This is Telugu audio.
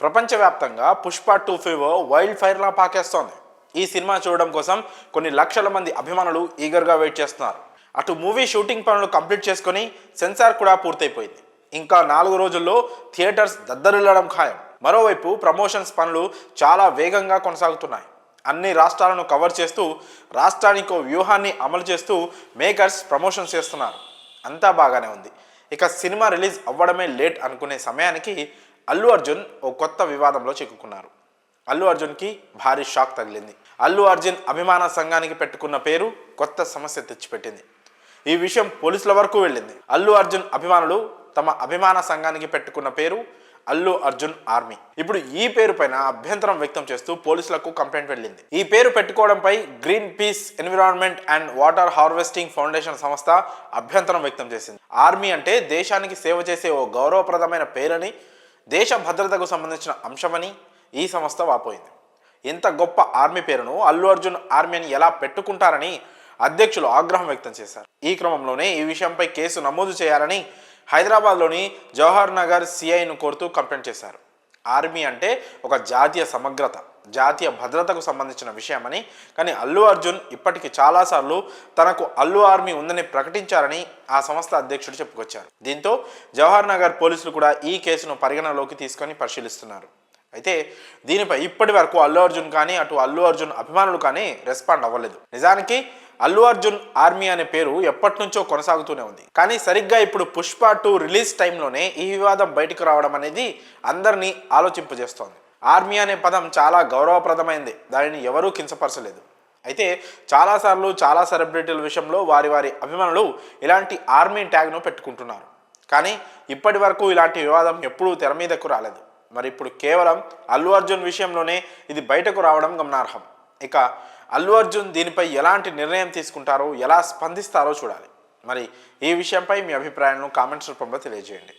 ప్రపంచవ్యాప్తంగా పుష్ప 2 ఫీవర్ వైల్డ్ ఫైర్లా పాకేస్తోంది. ఈ సినిమా చూడడం కోసం కొన్ని లక్షల మంది అభిమానులు ఈగర్గా వెయిట్ చేస్తున్నారు. అటు మూవీ షూటింగ్ పనులు కంప్లీట్ చేసుకుని సెన్సార్ కూడా పూర్తయిపోయింది. ఇంకా 4 రోజుల్లో థియేటర్స్ దద్దరిల్లడం ఖాయం. మరోవైపు ప్రమోషన్స్ పనులు చాలా వేగంగా కొనసాగుతున్నాయి. అన్ని రాష్ట్రాలను కవర్ చేస్తూ రాష్ట్రానికి వ్యూహాన్ని అమలు చేస్తూ మేకర్స్ ప్రమోషన్స్ చేస్తున్నారు. అంతా బాగానే ఉంది. ఇక సినిమా రిలీజ్ అవ్వడమే లేట్ అనుకునే సమయానికి అల్లు అర్జున్ ఓ కొత్త వివాదంలో చిక్కుకున్నారు. అల్లు అర్జున్కి భారీ షాక్ తగిలింది. అల్లు అర్జున్ అభిమాన సంఘానికి పెట్టుకున్న పేరు కొత్త సమస్య తెచ్చిపెట్టింది. ఈ విషయం పోలీసుల వరకు వెళ్ళింది. అల్లు అర్జున్ అభిమానులు తమ అభిమాన సంఘానికి పెట్టుకున్న పేరు అల్లు అర్జున్ ఆర్మీ. ఇప్పుడు ఈ పేరు పైన అభ్యంతరం వ్యక్తం చేస్తూ పోలీసులకు కంప్లైంట్ వెళ్ళింది. ఈ పేరు పెట్టుకోవడంపై green peace environment and water harvesting foundation సంస్థ అభ్యంతరం వ్యక్తం చేసింది. ఆర్మీ అంటే దేశానికి సేవ చేసే ఓ గౌరవప్రదమైన పేరని, దేశ భద్రతకు సంబంధించిన అంశమని ఈ సంస్థ వాపోయింది. ఇంత గొప్ప ఆర్మీ పేరును అల్లు అర్జున్ ఆర్మీ అని ఎలా పెట్టుకుంటారని అధ్యక్షులు ఆగ్రహం వ్యక్తం చేశారు. ఈ క్రమంలోనే ఈ విషయంపై కేసు నమోదు చేయాలని హైదరాబాద్లోని జవహర్ నగర్ సిఐను కోరుతూ కంప్లైంట్ చేశారు. ఆర్మీ అంటే ఒక జాతీయ సమగ్రత, జాతీయ భద్రతకు సంబంధించిన విషయమని, కానీ అల్లు అర్జున్ ఇప్పటికి చాలాసార్లు తనకు అల్లు ఆర్మీ ఉందని ప్రకటించారని ఆ సంస్థ అధ్యక్షుడు చెప్పుకొచ్చారు. దీంతో జవహర్ నగర్ పోలీసులు కూడా ఈ కేసును పరిగణలోకి తీసుకొని పరిశీలిస్తున్నారు. అయితే దీనిపై ఇప్పటి వరకు అల్లు అర్జున్ కానీ అటు అల్లు అర్జున్ అభిమానులు కానీ రెస్పాండ్ అవ్వలేదు. నిజానికి అల్లు అర్జున్ ఆర్మీ అనే పేరు ఎప్పటి నుంచో కొనసాగుతూనే ఉంది. కానీ సరిగ్గా ఇప్పుడు పుష్ప 2 రిలీజ్ టైంలోనే ఈ వివాదం బయటకు రావడం అనేది అందరినీ ఆలోచింపజేస్తోంది. ఆర్మీ అనే పదం చాలా గౌరవప్రదమైంది, దానిని ఎవరూ కించపరచలేదు. అయితే చాలాసార్లు చాలా సెలబ్రిటీల విషయంలో వారి అభిమానులు ఇలాంటి ఆర్మీ ట్యాగ్ను పెట్టుకుంటున్నారు. కానీ ఇప్పటి వరకు ఇలాంటి వివాదం ఎప్పుడూ తెర మీదకు రాలేదు. మరి ఇప్పుడు కేవలం అల్లు అర్జున్ విషయంలోనే ఇది బయటకు రావడం గమనార్హం. ఇక అల్లు అర్జున్ దీనిపై ఎలాంటి నిర్ణయం తీసుకుంటారో, ఎలా స్పందిస్తారో చూడాలి. మరి ఈ విషయంపై మీ అభిప్రాయాలను కామెంట్స్ రూపంలో తెలియజేయండి.